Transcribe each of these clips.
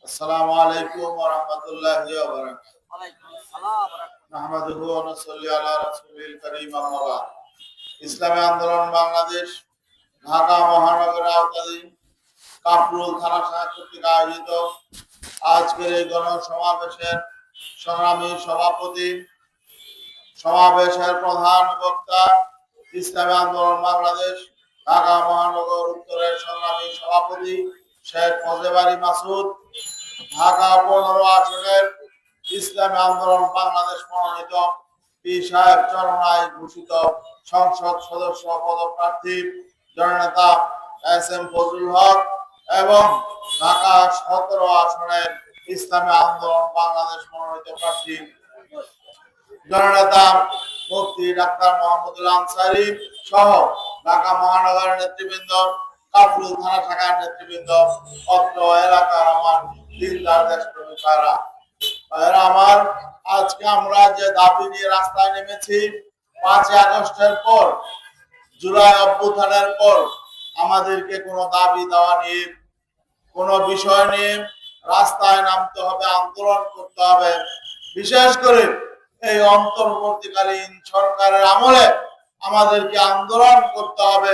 আসসালামু আলাইকুম ওয়া রাহমাতুল্লাহি ওয়া বারাকাতুহু। ওয়ালাইকুম আসসালাম ওয়া রাহমাতুল্লাহ। নাহমাদুহু ওয়া নুসাল্লি আলা রাসূলিল কারীম, আম্মা বা'দ। ইসলামী আন্দোলন বাংলাদেশ ঢাকা মহানগরের আওতাধীন কাফরুল থানা শাখা কর্তৃক আয়োজিত আজকের এই গণসমাবেশের সংগ্রামী সভাপতি, সমাবেশের প্রধান বক্তা, ইসলামী আন্দোলন বাংলাদেশ ঢাকা মহানগর উত্তরের সংগ্রামী সভাপতি শেখ ফজলে বারী মাসুদ, ঢাকা 15 আসনের ইসলামী আন্দোলন বাংলাদেশ মনোনীত পি সাহেব চরমনাই ঘোষিত সংসদ সদস্য পদপ্রার্থী জননেতা এস এম ফজলুল হক এবং ঢাকা 17 আসনের ইসলামী আন্দোলন বাংলাদেশ মনোনীত প্রার্থী জননেতা মুফতি ডাক্তার মোহাম্মদুল আনসারী সহ ঢাকা মহানগরের নেতৃবৃন্দ, কাফরুল থানা শাখার নেতৃবৃন্দ, অত্র এলাকার আমার দিনদার দেশপ্রেমিক ভাইরা আমার, আজকে আমরা যে দাবি নিয়ে রাস্তায় নেমেছি, 5 আগস্টের পর, জুলাই অভ্যুত্থানের পর আমাদেরকে কোনো দাবি দেওয়া নিয়ে, কোনো বিষয় নিয়ে রাস্তায় নামতে হবে, আন্দোলন করতে হবে। বিশেষ করে এই অন্তর্বর্তীকালীন সরকারের আমলে আমাদেরকে আন্দোলন করতে হবে,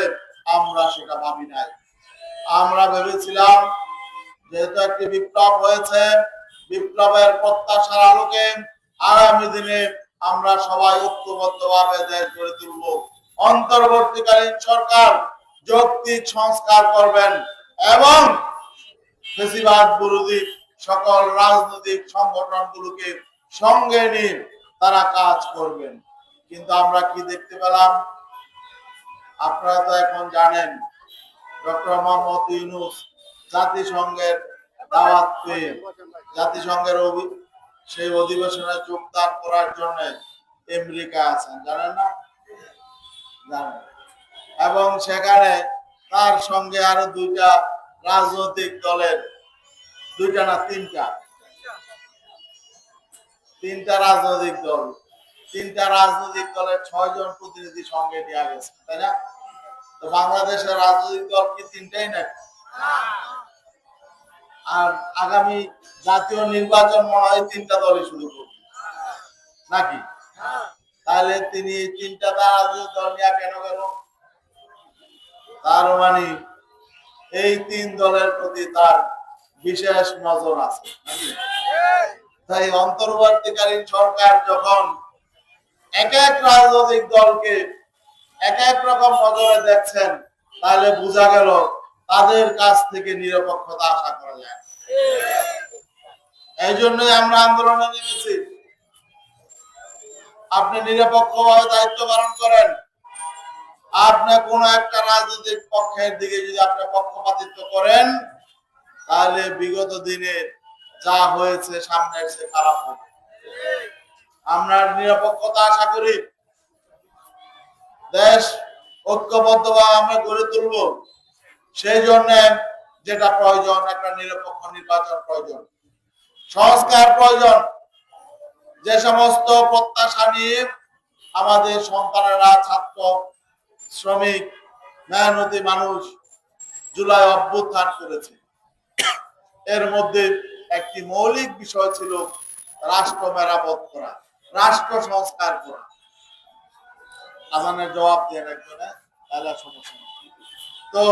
আমরা সেটা ভাবি নাই। আমরা ভেবেছিলাম যেহেতু একটি বিপ্লব হয়েছে, বিপ্লবের প্রত্যাশার আলোকে আগামী দিনে আমরা সবাই ঐক্যবদ্ধভাবে দেশ গড়ে তুলব। অন্তর্বর্তীকালীন সরকার যৌক্তিক সংস্কার করবেন এবং ফ্যাসিবাদ বিরোধী সকল রাজনৈতিক সংগঠনগুলোকে সঙ্গে নিয়ে তারা কাজ করবেন। কিন্তু আমরা কি দেখতে পেলাম? আপনারা তো এখন জানেন, ডক্টর মোহাম্মদ ইউনূস জাতিসংঘের দাওয়াত পেয়ে জাতিসংঘের সেই অধিবেশনে যোগদান করার জন্য আমেরিকা আছেন, জানেন না? জানেন। এবং সেখানে তার সঙ্গে আরো 2টা রাজনৈতিক দলের, 2টা না 3টা রাজনৈতিক দল, 3টা রাজনৈতিক দলের 6 জন প্রতিনিধি সঙ্গে নিয়ে গেছে, তাই না? তো বাংলাদেশের রাজনৈতিক দল কি 3টাই নাকি? আর আগামী জাতীয় নির্বাচন মনে হয় 3টা দলই শুরু করবে নাকি? তাহলে তিনি 3টা রাজনৈতিক দল নিয়ে কেন গেল? তার মানে এই 3 দলের প্রতি তার বিশেষ নজর আছে। তাই অন্তর্বর্তীকালীন সরকার যখন এক এক রাজনৈতিক দলকে এক এক রকম নজরে দেখছেন, তাহলে বোঝা গেল তাদের কাছ থেকে নিরপেক্ষতা আশা করা যায়। এই জন্যই আমরা আন্দোলনে নেমেছি। আপনি নিরপেক্ষভাবে দায়িত্ব পালন করেন। আপনি কোন একটা রাজনৈতিক পক্ষের দিকে যদি আপনি পক্ষপাতিত্ব করেন, তাহলে বিগত দিনে যা হয়েছে সামনের সে খারাপ হবে। আমরা নিরপেক্ষতা আশা করি। দেশ ঐক্যবদ্ধভাবে আমরা গড়ে তুলব। সেই জন্য যেটা প্রয়োজন, একটা নিরপেক্ষ নির্বাচন প্রয়োজন, সংস্কার প্রয়োজন। যে সমস্ত প্রত্যাশা নিয়ে আমাদের সন্তানেরা, ছাত্র, শ্রমিক, মেহনতি মানুষ জুলাই অভ্যুত্থান করেছে, এর মধ্যে একটি মৌলিক বিষয় ছিল রাষ্ট্র মেরামত করা, রাষ্ট্র সংস্কার করা। আজানের জবাব দিয়ে রাখবেন, তাহলে সমস্যা নেই। তো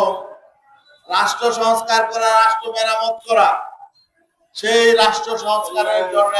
রাষ্ট্র সংস্কার করা, রাষ্ট্র মেরামত করা, সেই রাষ্ট্র সংস্কারের জন্য